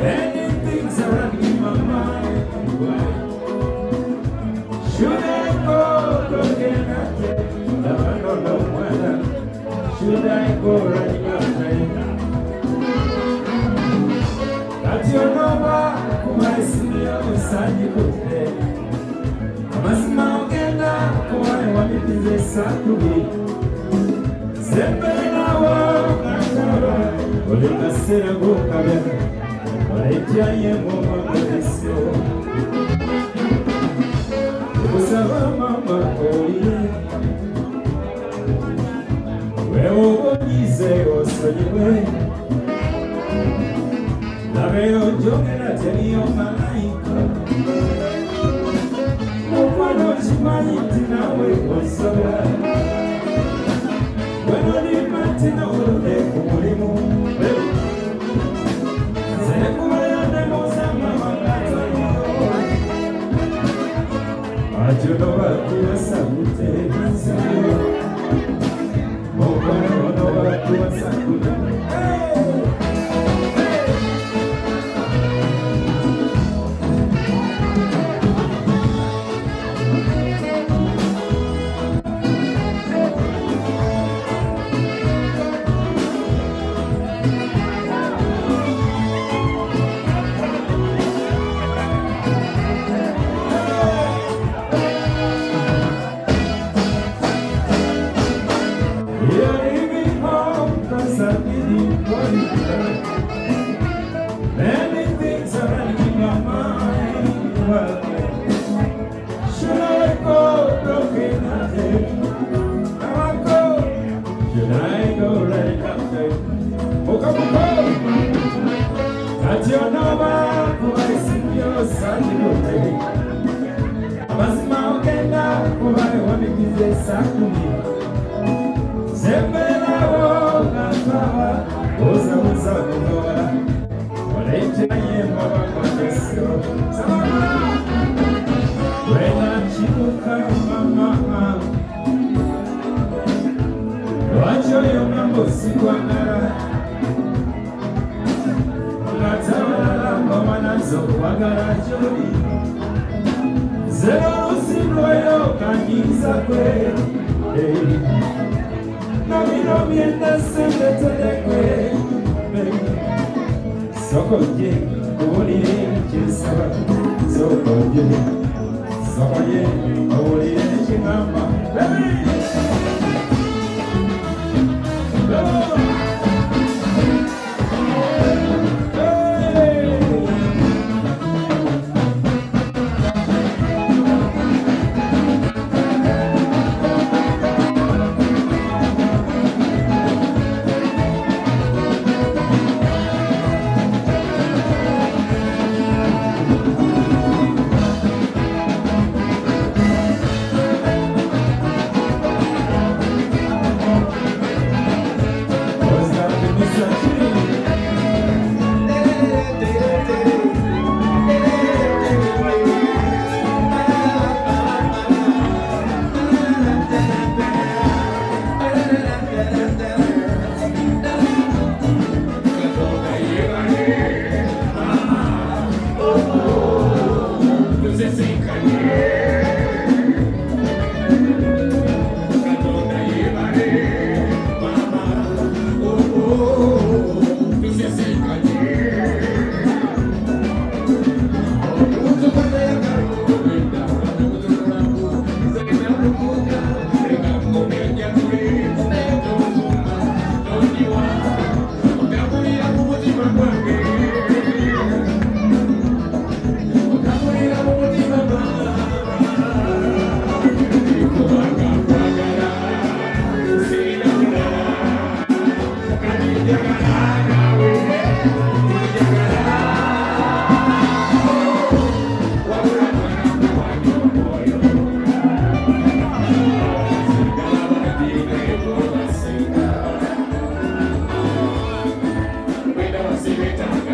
Many things are running my mind. Why? Should I go looking at it? No, whether. Should I go running after it? That you know who I see you beside you today. I must now get down who I want it is a Saturday. Sempre na walk and Oli kasera go kabena. Oli jaye mama kodesio. Kusaba mama oli. Wewe nize osonyewe. La veo jongera tenio malaika. Mwana chimanyi tinawe osaba. Bueno ni matina ule kumulimo. I don't know what you are saying. Oh, I don't know what you are saying. Many things are running my mind. Well, should I go broken hearted? Now I go. Should I go right after? At your number, who I sing your Sunday. I must mount and up, who I want to be the Saturday. Zembela woga kawa, oza oza kudola. Olejaye mama kodesio. Sama. Wena chibuka mama. Wacho yo mambo sikwangara. Ngatawala ngoma nazo kwagara jodi. Zero usindoyo kanyiza kwe. No mientas en de telecue, Sokoye, Olire, Chisaba, Sokoye, Olire, Chinama, We don't see it.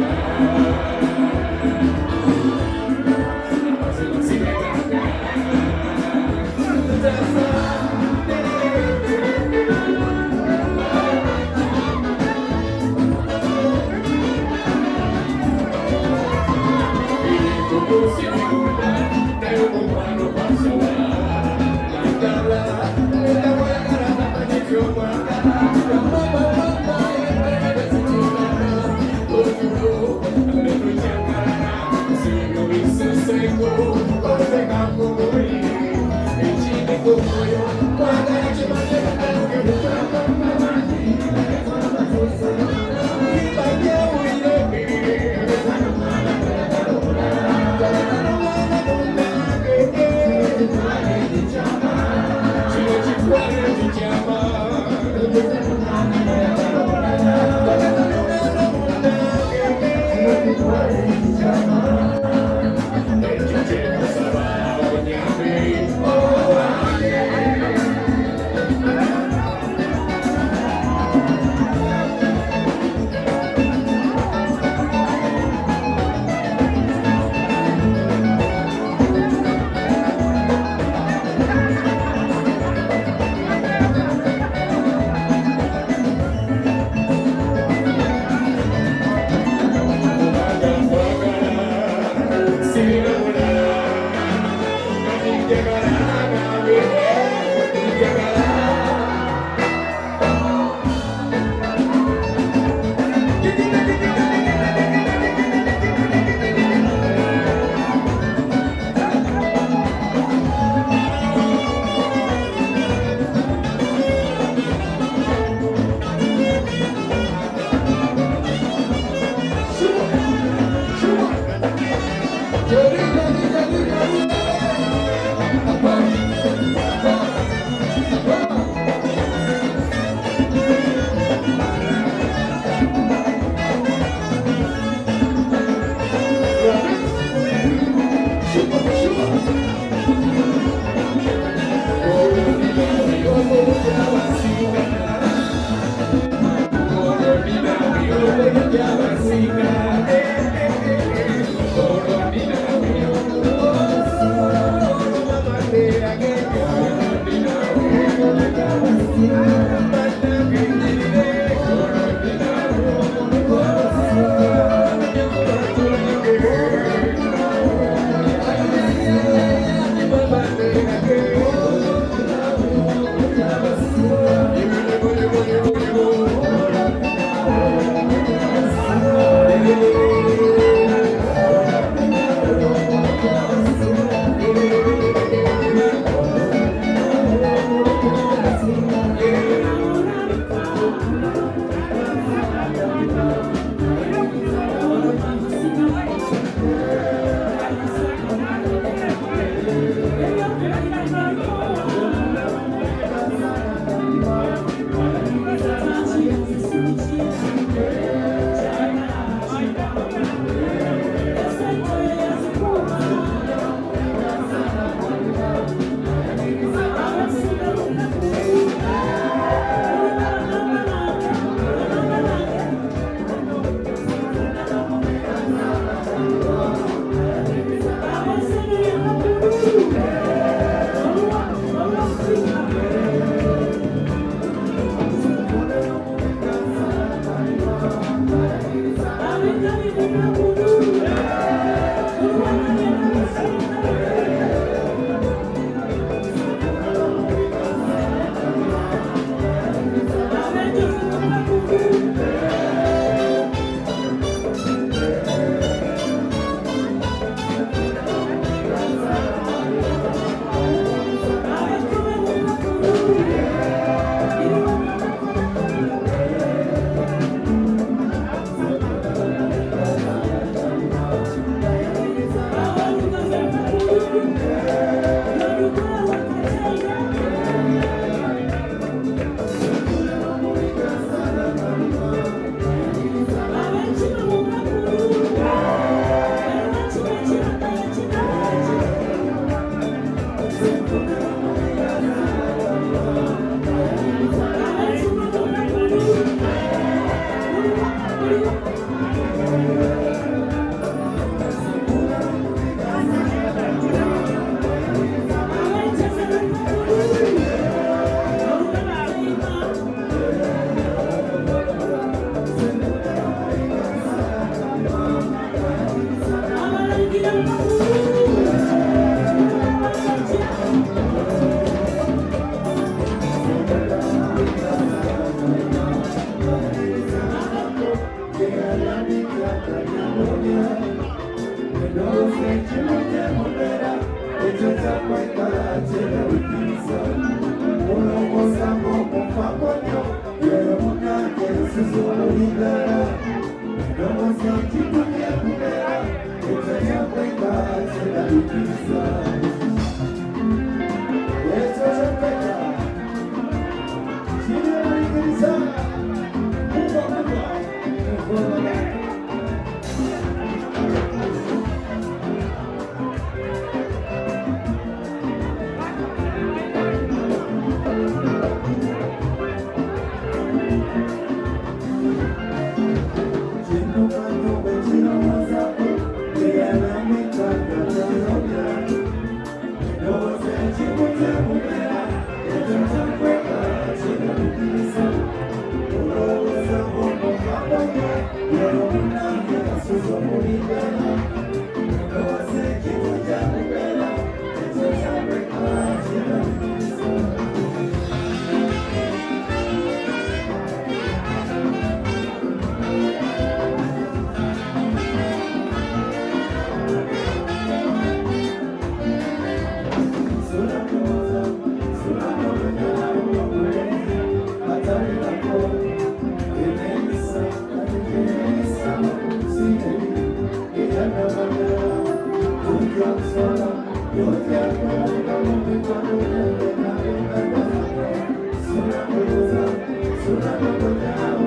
Sura